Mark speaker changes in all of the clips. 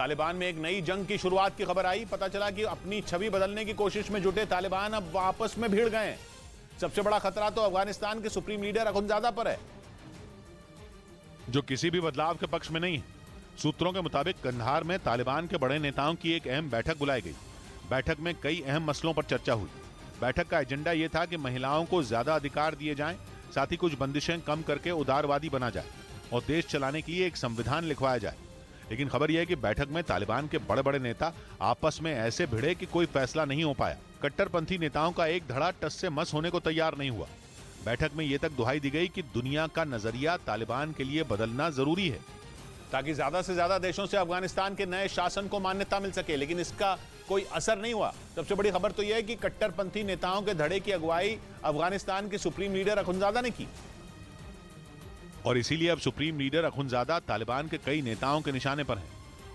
Speaker 1: तालिबान में एक नई जंग की शुरुआत की खबर आई। पता चला कि अपनी छवि बदलने की कोशिश में जुटे तालिबान अब आपस में भिड़ गए हैं। सबसे बड़ा खतरा तो अफगानिस्तान के सुप्रीम लीडर अखुंज़ादा पर है,
Speaker 2: जो किसी भी बदलाव के पक्ष में नहीं है। सूत्रों के मुताबिक कंधार में तालिबान के बड़े नेताओं की एक अहम बैठक बुलाई गई। बैठक में कई अहम मसलों पर चर्चा हुई। बैठक का एजेंडा यह था कि महिलाओं को ज्यादा अधिकार दिए जाएं, साथ ही कुछ बंदिशें कम करके उदारवादी बना जाए और देश चलाने के लिए एक संविधान लिखवाया जाए। लेकिन खबर यह है कि बैठक में तालिबान के बड़े बड़े नेता आपस में ऐसे भिड़े कि कोई फैसला नहीं हो पाया। कट्टरपंथी नेताओं का एक धड़ा टस से मस होने को तैयार नहीं हुआ। बैठक में यह तक दुहाई दी गई कि दुनिया का नजरिया तालिबान के लिए बदलना जरूरी है,
Speaker 1: ताकि ज्यादा से ज्यादा देशों से अफगानिस्तान के नए शासन को मान्यता मिल सके। लेकिन इसका कोई असर नहीं हुआ। सबसे बड़ी खबर तो यह है कि कट्टरपंथी नेताओं के धड़े की अगुवाई अफगानिस्तान के सुप्रीम लीडर अखुंज़ादा ने की,
Speaker 2: और इसीलिए अब सुप्रीम लीडर अखुंज़ादा तालिबान के कई नेताओं के निशाने पर हैं।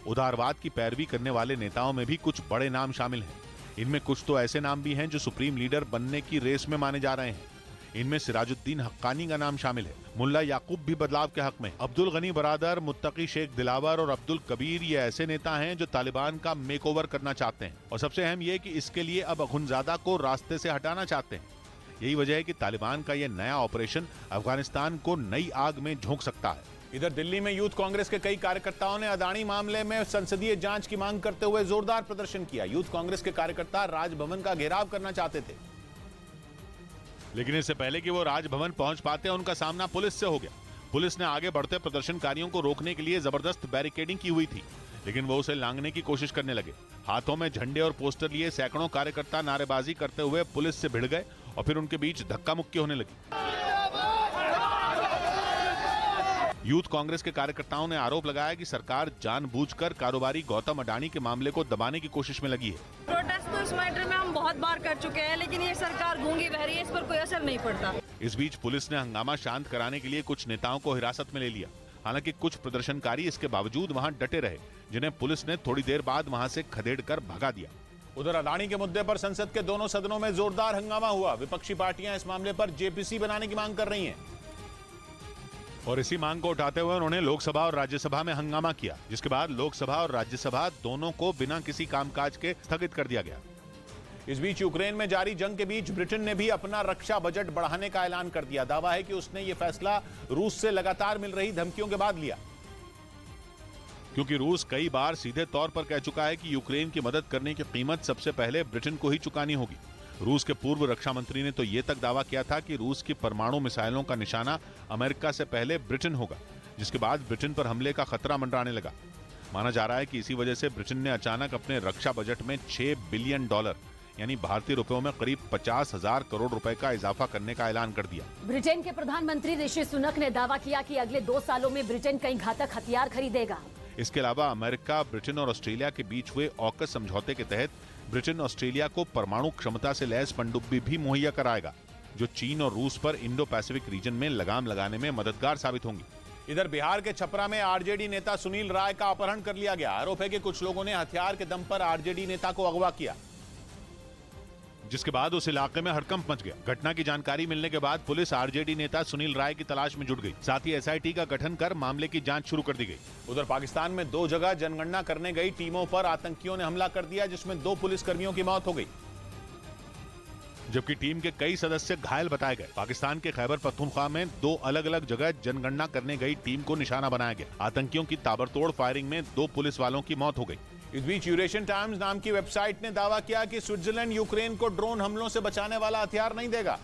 Speaker 2: उदारवाद की पैरवी करने वाले नेताओं में भी कुछ बड़े नाम शामिल हैं। इनमें कुछ तो ऐसे नाम भी हैं जो सुप्रीम लीडर बनने की रेस में माने जा रहे हैं। इनमें सिराजुद्दीन हक्कानी का नाम शामिल है। मुल्ला याकूब भी बदलाव के हक में। अब्दुल गनी बरादर, मुत्तकी शेख दिलावर और अब्दुल कबीर ये ऐसे नेता हैं जो तालिबान का मेकओवर करना चाहते हैं, और सबसे अहम ये कि इसके लिए अब अखुंज़ादा को रास्ते से हटाना चाहते हैं। यही वजह है कि तालिबान का यह नया ऑपरेशन अफगानिस्तान को नई आग में झोंक सकता है।
Speaker 1: इधर दिल्ली में यूथ कांग्रेस के कई कार्यकर्ताओं ने अदानी मामले में संसदीय जांच की मांग करते हुए जोरदार प्रदर्शन किया। यूथ कांग्रेस के कार्यकर्ता राजभवन का घेराव करना चाहते थे,
Speaker 2: लेकिन इससे पहले कि वो राजभवन पहुंच पाते उनका सामना पुलिस से हो गया। पुलिस ने आगे बढ़ते प्रदर्शनकारियों को रोकने के लिए जबरदस्त बैरिकेडिंग की हुई थी, लेकिन वो उसे लांघने की कोशिश करने लगे। हाथों में झंडे और पोस्टर लिए सैकड़ों कार्यकर्ता नारेबाजी करते हुए पुलिस से भिड़ गए और फिर उनके बीच धक्का मुक्की होने लगी। यूथ कांग्रेस के कार्यकर्ताओं ने आरोप लगाया कि सरकार जानबूझकर कारोबारी गौतम अडानी के मामले को दबाने की कोशिश में लगी है।
Speaker 3: प्रोटेस्ट तो इस मैटर में हम बहुत बार कर चुके हैं, लेकिन ये सरकार गूंगी बहरी है, इस पर कोई असर नहीं पड़ता।
Speaker 2: इस बीच पुलिस ने हंगामा शांत कराने के लिए कुछ नेताओं को हिरासत में ले लिया। हालांकि कुछ प्रदर्शनकारी इसके बावजूद वहां डटे रहे, जिन्हें पुलिस ने थोड़ी देर बाद वहां से खदेड़ कर भगा दिया।
Speaker 1: उधर अडानी के मुद्दे पर संसद के दोनों सदनों में जोरदार हंगामा हुआ। विपक्षी पार्टियां इस मामले पर जेपीसी बनाने की मांग कर रही हैं,
Speaker 2: और इसी मांग को उठाते हुए उन्होंने लोकसभा और राज्यसभा में हंगामा किया, जिसके बाद लोकसभा और राज्यसभा दोनों को बिना किसी कामकाज के स्थगित कर दिया गया।
Speaker 1: इस बीच यूक्रेन में जारी जंग के बीच ब्रिटेन ने भी अपना रक्षा बजट बढ़ाने का ऐलान कर दिया। दावा है कि उसने यह फैसला रूस से लगातार मिल रही धमकियों के बाद लिया,
Speaker 2: क्योंकि रूस कई बार सीधे तौर पर कह चुका है कि यूक्रेन की मदद करने की कीमत सबसे पहले ब्रिटेन को ही चुकानी होगी। रूस के पूर्व रक्षा मंत्री ने तो यह तक दावा किया था कि रूस की परमाणु मिसाइलों का निशाना अमेरिका से पहले ब्रिटेन होगा, जिसके बाद ब्रिटेन पर हमले का खतरा मंडराने लगा। माना जा रहा है कि इसी वजह से ब्रिटेन ने अचानक अपने रक्षा बजट में $6 बिलियन यानी भारतीय रुपयों में करीब 50,000 करोड़ रुपए का इजाफा करने का ऐलान कर दिया।
Speaker 4: ब्रिटेन के प्रधानमंत्री ऋषि सुनक ने दावा किया कि अगले 2 सालों में ब्रिटेन कई घातक हथियार खरीदेगा।
Speaker 2: इसके अलावा अमेरिका, ब्रिटेन और ऑस्ट्रेलिया के बीच हुए ऑकस समझौते के तहत ब्रिटेन ऑस्ट्रेलिया को परमाणु क्षमता से लैस पनडुब्बी भी मुहैया कराएगा, जो चीन और रूस पर इंडो पैसिफिक रीजन में लगाम लगाने में मददगार साबित होंगी।
Speaker 1: इधर बिहार के छपरा में आरजेडी नेता सुनील राय का अपहरण कर लिया गया। आरोप है कि कुछ लोगों ने हथियार के दम पर आरजेडी नेता को अगवा किया,
Speaker 2: जिसके बाद उस इलाके में हड़कंप मच गया। घटना की जानकारी मिलने के बाद पुलिस आरजेडी नेता सुनील राय की तलाश में जुट गई। साथ ही एसआईटी का गठन कर मामले की जांच शुरू कर दी गई।
Speaker 1: उधर पाकिस्तान में 2 जगह जनगणना करने गई टीमों पर आतंकियों ने हमला कर दिया, जिसमें 2 पुलिसकर्मियों की मौत हो गई,
Speaker 2: जबकि टीम के कई सदस्य घायल बताए गए। पाकिस्तान के खैबर पख्तूनख्वा में 2 अलग अलग जगह जनगणना करने गई टीम को निशाना बनाया गया। आतंकियों की ताबड़तोड़ फायरिंग में 2 पुलिस वालों की मौत हो गई।
Speaker 1: इस बीच यूरेशियन टाइम्स नाम की वेबसाइट ने दावा किया कि स्विट्जरलैंड यूक्रेन को ड्रोन हमलों से बचाने वाला हथियार नहीं देगा,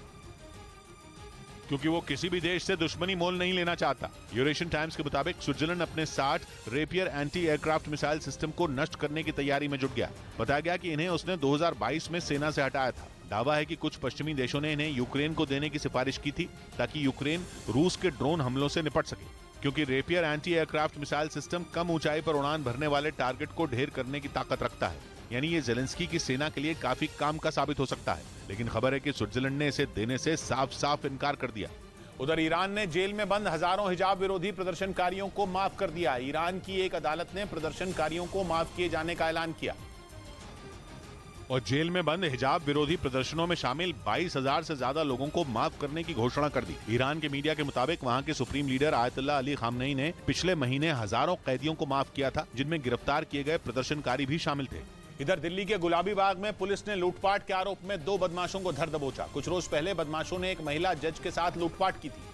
Speaker 2: क्योंकि वो किसी भी देश से दुश्मनी मोल नहीं लेना चाहता। यूरेशियन टाइम्स के मुताबिक स्विट्जरलैंड अपने 60 rapier anti aircraft missile system को नष्ट करने की तैयारी में जुट गया। बताया गया कि इन्हें उसने 2022 में सेना से हटाया था। दावा है कि कुछ पश्चिमी देशों ने इन्हें यूक्रेन को देने की सिफारिश की थी, ताकि यूक्रेन रूस के ड्रोन हमलों से निपट सके, क्योंकि Rapier anti aircraft missile system कम ऊंचाई पर उड़ान भरने वाले टारगेट को ढेर करने की ताकत रखता है। यानी ये जेलेंस्की की सेना के लिए काफी काम का साबित हो सकता है। लेकिन खबर है कि स्विट्जरलैंड ने इसे देने से साफ साफ इनकार कर दिया।
Speaker 1: उधर ईरान ने जेल में बंद हजारों हिजाब विरोधी प्रदर्शनकारियों को माफ कर दिया। ईरान की एक अदालत ने प्रदर्शनकारियों को माफ किए जाने का ऐलान किया।
Speaker 2: और जेल में बंद हिजाब विरोधी प्रदर्शनों में शामिल 22,000 से ज्यादा लोगों को माफ करने की घोषणा कर दी। ईरान के मीडिया के मुताबिक वहां के supreme leader Ayatollah Ali Khamenei ने पिछले महीने हजारों कैदियों को माफ किया था, जिनमें गिरफ्तार किए गए प्रदर्शनकारी भी शामिल थे।
Speaker 1: इधर दिल्ली के गुलाबी बाग में पुलिस ने लूटपाट के आरोप में 2 बदमाशों को धर दबोचा। कुछ रोज पहले बदमाशों ने एक महिला जज के साथ लूटपाट की थी,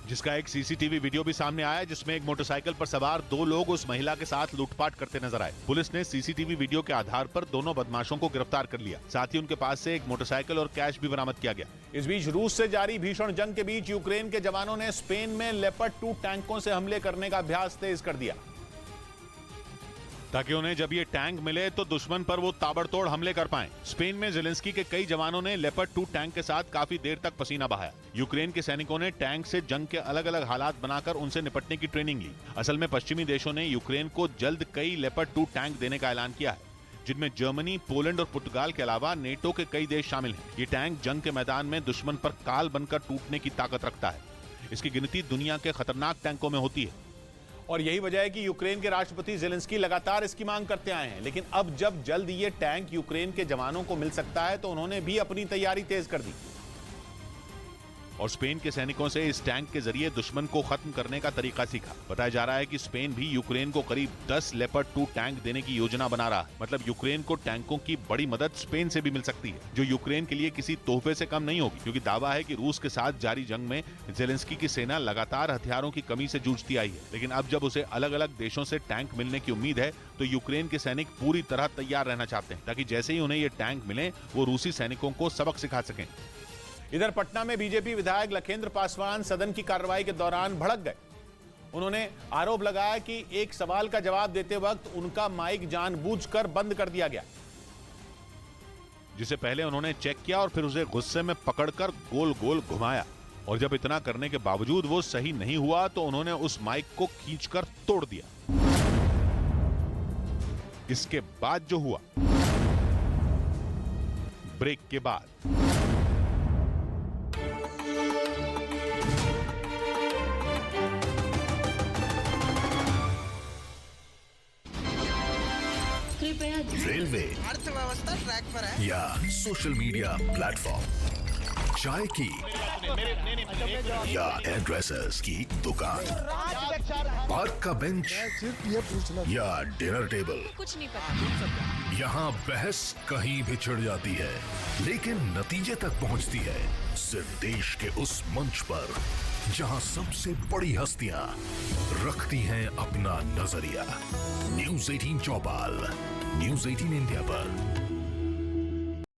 Speaker 2: जिसका एक सीसीटीवी वीडियो भी सामने आया, जिसमें एक मोटरसाइकिल पर सवार 2 लोग उस महिला के साथ लूटपाट करते नजर आए। पुलिस ने सीसीटीवी वीडियो के आधार पर दोनों बदमाशों को गिरफ्तार कर लिया। साथ ही उनके पास से एक मोटरसाइकिल और कैश भी बरामद किया गया।
Speaker 1: इस बीच रूस से जारी भीषण जंग के बीच यूक्रेन के जवानों ने स्पेन में लेपर्ड 2 टैंकों से हमले करने का अभ्यास तेज कर दिया,
Speaker 2: ताकि उन्हें जब ये टैंक मिले तो दुश्मन पर वो ताबड़तोड़ हमले कर पाएं। स्पेन में ज़ेलेंस्की के कई जवानों ने लेपर्ड 2 टैंक के साथ काफी देर तक पसीना बहाया। यूक्रेन के सैनिकों ने टैंक से जंग के अलग अलग हालात बनाकर उनसे निपटने की ट्रेनिंग ली। असल में पश्चिमी देशों ने यूक्रेन को जल्द कई लेपर्ड 2 टैंक देने का ऐलान किया है, जिनमें जर्मनी, पोलैंड और पुर्तगाल के अलावा नेटो के कई देश शामिल हैं। ये टैंक जंग के मैदान में दुश्मन पर काल बनकर टूटने की ताकत रखता है। इसकी गिनती दुनिया के खतरनाक टैंकों में होती है।
Speaker 1: और यही वजह है कि यूक्रेन के राष्ट्रपति ज़ेलेंस्की लगातार इसकी मांग करते आए हैं। लेकिन अब जब जल्द ये टैंक यूक्रेन के जवानों को मिल सकता है तो उन्होंने भी अपनी तैयारी तेज कर दी
Speaker 2: और स्पेन के सैनिकों से इस टैंक के जरिए दुश्मन को खत्म करने का तरीका सीखा। बताया जा रहा है कि स्पेन भी यूक्रेन को करीब 10 लेपर्ड 2 टैंक देने की योजना बना रहा है। मतलब यूक्रेन को टैंकों की बड़ी मदद स्पेन से भी मिल सकती है, जो यूक्रेन के लिए किसी तोहफे से कम नहीं होगी, क्योंकि दावा है कि रूस के साथ जारी जंग में ज़ेलेंस्की की सेना लगातार हथियारों की कमी से जूझती आई है। लेकिन अब जब उसे अलग अलग देशों से टैंक मिलने की उम्मीद है तो यूक्रेन के सैनिक पूरी तरह तैयार रहना चाहते हैं, ताकि जैसे ही उन्हें ये टैंक मिले वो रूसी सैनिकों को सबक सिखा सकें।
Speaker 1: इधर पटना में बीजेपी विधायक लखेंद्र पासवान सदन की कार्रवाई के दौरान भड़क गए। उन्होंने आरोप लगाया कि एक सवाल का जवाब देते वक्त उनका माइक जानबूझकर बंद कर दिया गया,
Speaker 2: जिसे पहले उन्होंने चेक किया और फिर उसे गुस्से में पकड़कर गोल गोल घुमाया। और जब इतना करने के बावजूद वो सही नहीं हुआ तो उन्होंने उस माइक को खींचकर तोड़ दिया। इसके बाद जो हुआ, ब्रेक के बाद
Speaker 5: रेलवे,
Speaker 6: अर्थव्यवस्था ट्रैक पर है
Speaker 5: या सोशल मीडिया प्लेटफॉर्म, चाय की या एड्रेसेस की दुकान, पार्क का बेंच या डिनर टेबल,
Speaker 3: कुछ नहीं पता।
Speaker 5: यहाँ बहस कहीं भी छिड़ जाती है लेकिन नतीजे तक पहुँचती है सिर्फ देश के उस मंच पर जहाँ सबसे बड़ी हस्तियाँ रखती हैं अपना नजरिया। न्यूज 18 चौपाल, न्यूज 18 इंडिया पर।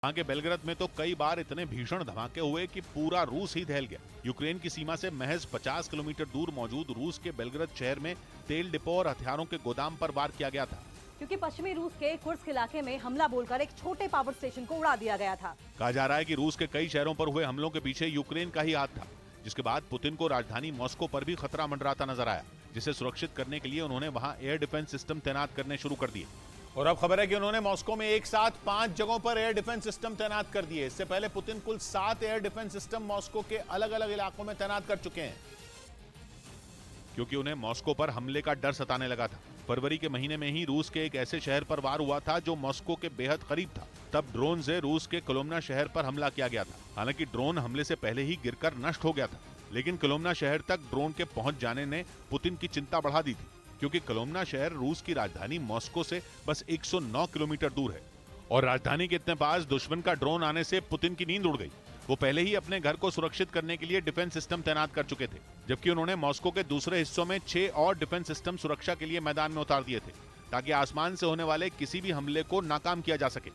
Speaker 2: वहां के बेलग्राद में तो कई बार इतने भीषण धमाके हुए कि पूरा रूस ही दहल गया। यूक्रेन की सीमा से महज 50 किलोमीटर दूर मौजूद रूस के बेलग्राद शहर में तेल डिपो और हथियारों के गोदाम पर वार किया गया था,
Speaker 4: क्योंकि पश्चिमी रूस के कुर्स्क इलाके में हमला बोलकर एक छोटे पावर स्टेशन को उड़ा दिया गया था।
Speaker 2: कहा जा रहा है कि रूस के कई शहरों पर हुए हमलों के पीछे यूक्रेन का ही हाथ था, जिसके बाद पुतिन को राजधानी मॉस्को पर भी खतरा मंडराता नजर आया, जिसे सुरक्षित करने के लिए उन्होंने वहां एयर डिफेंस सिस्टम तैनात करने शुरू कर दिए।
Speaker 1: और अब खबर है कि उन्होंने मॉस्को में एक साथ 5 जगहों पर एयर डिफेंस सिस्टम तैनात कर दिए। इससे पहले पुतिन कुल 7 एयर डिफेंस सिस्टम मॉस्को के अलग अलग इलाकों में तैनात कर चुके हैं,
Speaker 2: क्योंकि उन्हें मॉस्को पर हमले का डर सताने लगा था। फरवरी के महीने में ही रूस के एक ऐसे शहर पर वार हुआ था जो मॉस्को के बेहद करीब था। तब ड्रोन से रूस के कोलोमना शहर पर हमला किया गया था। हालांकि ड्रोन हमले से पहले ही गिरकर नष्ट हो गया था, लेकिन कोलोमना शहर तक ड्रोन के पहुंच जाने ने पुतिन की चिंता बढ़ा दी थी, क्योंकि कोलोमना शहर रूस की राजधानी मॉस्को से बस 109 किलोमीटर दूर है। और राजधानी के इतने पास दुश्मन का ड्रोन आने से पुतिन की नींद उड़ गई। वो पहले ही अपने घर को सुरक्षित करने के लिए डिफेंस सिस्टम तैनात कर चुके थे, जबकि उन्होंने मॉस्को के दूसरे हिस्सों में 6 और डिफेंस सिस्टम सुरक्षा के लिए मैदान में उतार दिए थे, ताकि आसमान से होने वाले किसी भी हमले को नाकाम किया जा सके।